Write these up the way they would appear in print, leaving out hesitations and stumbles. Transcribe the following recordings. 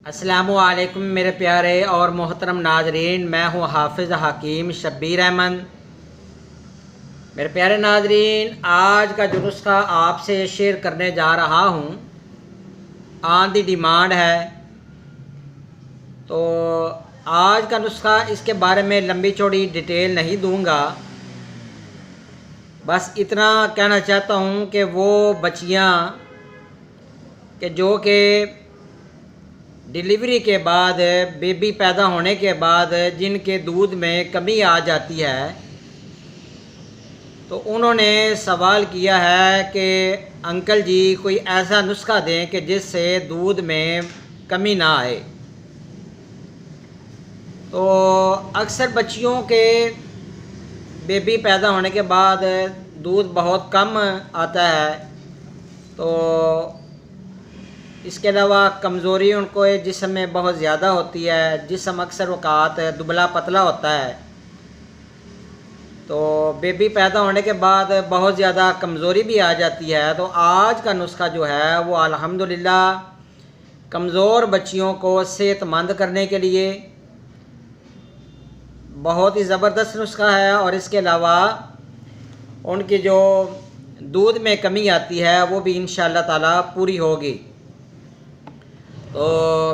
अस्सलामुअलैकुम मेरे प्यारे और मोहतरम नाजरीन, मैं हूँ हाफिज़ हकीम शब्बीर अहमद। मेरे प्यारे नाजरीन, आज का जो नुस्खा आपसे शेयर करने जा रहा हूँ ऑन दी डिमांड है। तो आज का नुस्खा, इसके बारे में लंबी चौड़ी डिटेल नहीं दूंगा, बस इतना कहना चाहता हूँ कि वो बच्चियाँ कि जो कि डिलीवरी के बाद, बेबी पैदा होने के बाद जिनके दूध में कमी आ जाती है, तो उन्होंने सवाल किया है कि अंकल जी कोई ऐसा नुस्खा दें कि जिससे दूध में कमी ना आए। तो अक्सर बच्चियों के बेबी पैदा होने के बाद दूध बहुत कम आता है। तो इसके अलावा कमज़ोरी उनको जिस्म में बहुत ज़्यादा होती है, जिस्म अक्सर वक़ात दुबला पतला होता है। तो बेबी पैदा होने के बाद बहुत ज़्यादा कमज़ोरी भी आ जाती है। तो आज का नुस्खा जो है वो अल्हम्दुलिल्लाह कमज़ोर बच्चियों को सेहतमंद करने के लिए बहुत ही ज़बरदस्त नुस्खा है, और इसके अलावा उनकी जो दूध में कमी आती है वो भी इंशाअल्लाह ताला पूरी होगी। तो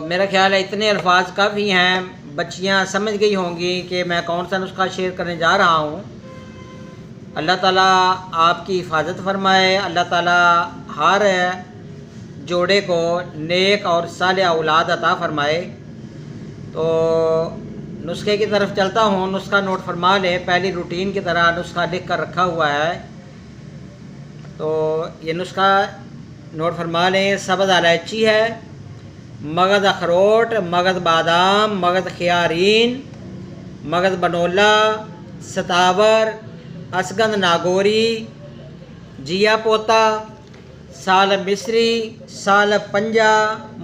मेरा ख्याल है इतने अल्फाज काफ़ी हैं, बच्चियां समझ गई होंगी कि मैं कौन सा नुस्खा शेयर करने जा रहा हूँ। अल्लाह ताला आपकी हिफाजत फरमाए, अल्लाह ताला हर जोड़े को नेक और सालेह औलाद अता फरमाए। तो नुस्खे की तरफ चलता हूँ। नुस्खा नोट फरमा लें, पहली रूटीन की तरह नुस्खा लिख कर रखा हुआ है। तो ये नुस्खा नोट फरमा लें। सब्ज़ इलायची है, मगज़ अखरोट, मगज़ बादाम, मगज़ खियारीन, मगज़ बनोला, सतावर, असगंध नागौरी, जिया पोता, साल मिस्री, साल पंजा,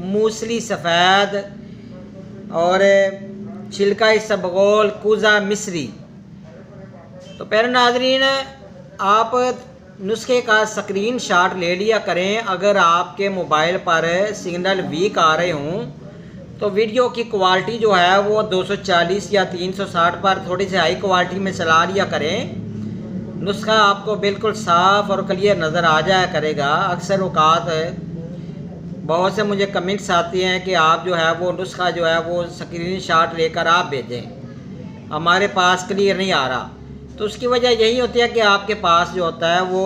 मूसली सफ़ेद और छिलका इसबगोल, कुज़ा मिस्री। तो प्यारे नाज़रीन, आप नुस्खे का स्क्रीन शॉट ले लिया करें। अगर आपके मोबाइल पर सिग्नल वीक आ रहे हों तो वीडियो की क्वालिटी जो है वो 240 या 360 पर थोड़ी सी हाई क्वालिटी में चला लिया करें। नुस्खा आपको बिल्कुल साफ़ और क्लियर नज़र आ जाया करेगा। अक्सर औकात बहुत से मुझे कमेंट्स आते हैं कि आप जो है वो नुस्खा जो है वो स्क्रीन शॉट लेकर आप भेजें, हमारे पास क्लियर नहीं आ रहा। तो उसकी वजह यही होती है कि आपके पास जो होता है वो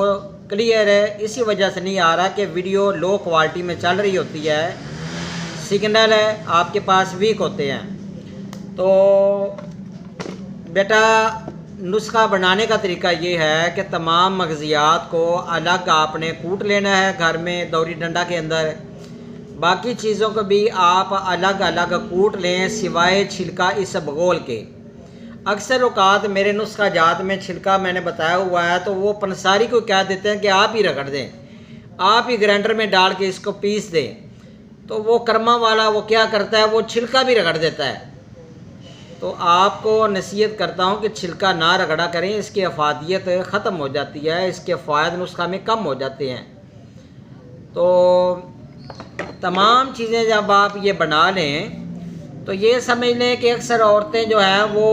क्लियर है, इसी वजह से नहीं आ रहा कि वीडियो लो क्वालिटी में चल रही होती है, सिग्नल है आपके पास वीक होते हैं। तो बेटा, नुस्खा बनाने का तरीका ये है कि तमाम मगज़ियात को अलग आपने कूट लेना है घर में दौरी डंडा के अंदर। बाकी चीज़ों को भी आप अलग अलग कूट लें सिवाय छिलका इसबगोल के। अक्सर औकात मेरे नुस्खा जात में छिलका मैंने बताया हुआ है, तो वो पंसारी को क्या देते हैं कि आप ही रगड़ दें, आप ही ग्राइंडर में डाल के इसको पीस दें। तो वो कर्मा वाला वो क्या करता है, वो छिलका भी रगड़ देता है। तो आपको नसीहत करता हूँ कि छिलका ना रगड़ा करें, इसकी अफादियत ख़त्म हो जाती है, इसके फ़ायदे नुस्खा में कम हो जाते हैं। तो तमाम चीज़ें जब आप ये बना लें तो ये समझ लें कि अक्सर औरतें जो हैं वो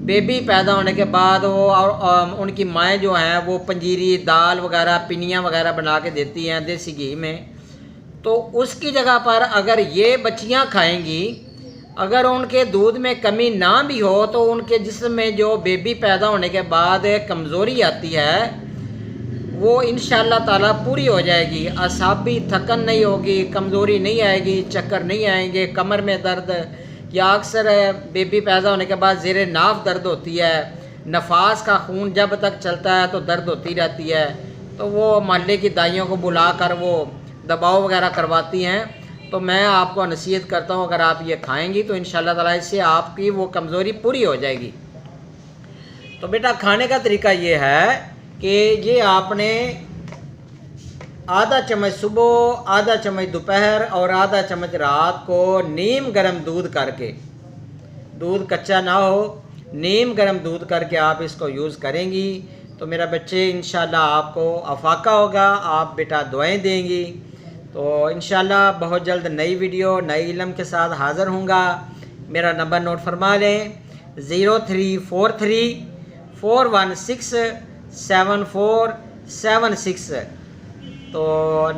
बेबी पैदा होने के बाद वो और उनकी माएँ जो हैं वो पंजीरी, दाल वगैरह, पिनियाँ वगैरह बना के देती हैं देसी घी में। तो उसकी जगह पर अगर ये बच्चियाँ खाएंगी, अगर उनके दूध में कमी ना भी हो तो उनके जिस्म में जो बेबी पैदा होने के बाद कमज़ोरी आती है वो इंशाअल्लाह ताला पूरी हो जाएगी। असाबी थकन नहीं होगी, कमज़ोरी नहीं आएगी, चक्कर नहीं आएंगे, कमर में दर्द, या अक्सर बेबी पैदा होने के बाद ज़ेरे नाफ दर्द होती है, नफास का खून जब तक चलता है तो दर्द होती रहती है। तो वो मोहल्ले की दाइयों को बुला कर वो दबाव वगैरह करवाती हैं। तो मैं आपको नसीहत करता हूँ, अगर आप ये खाएँगी तो इंशाअल्लाह ताला इससे आपकी वो कमज़ोरी पूरी हो जाएगी। तो बेटा, खाने का तरीका ये है कि ये आपने आधा चम्मच सुबह, आधा चम्मच दोपहर और आधा चम्मच रात को नीम गर्म दूध करके, दूध कच्चा ना हो, नीम गर्म दूध करके आप इसको यूज़ करेंगी तो मेरा बच्चे इंशाल्लाह आपको अफाका होगा, आप बेटा दुआएं देंगी तो इंशाल्लाह बहुत जल्द नई वीडियो नई इल्म के साथ हाज़िर होऊंगा। मेरा नंबर नोट फरमा लें 0343416747 तो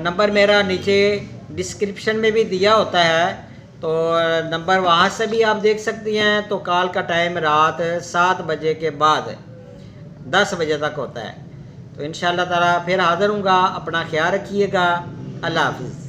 नंबर मेरा नीचे डिस्क्रिप्शन में भी दिया होता है, तो नंबर वहाँ से भी आप देख सकती हैं। तो कॉल का टाइम रात 7 बजे के बाद 10 बजे तक होता है। तो इंशाल्लाह ताला फिर हाज़िर हूँगा। अपना ख्याल रखिएगा। अल्लाह हाफ़िज़।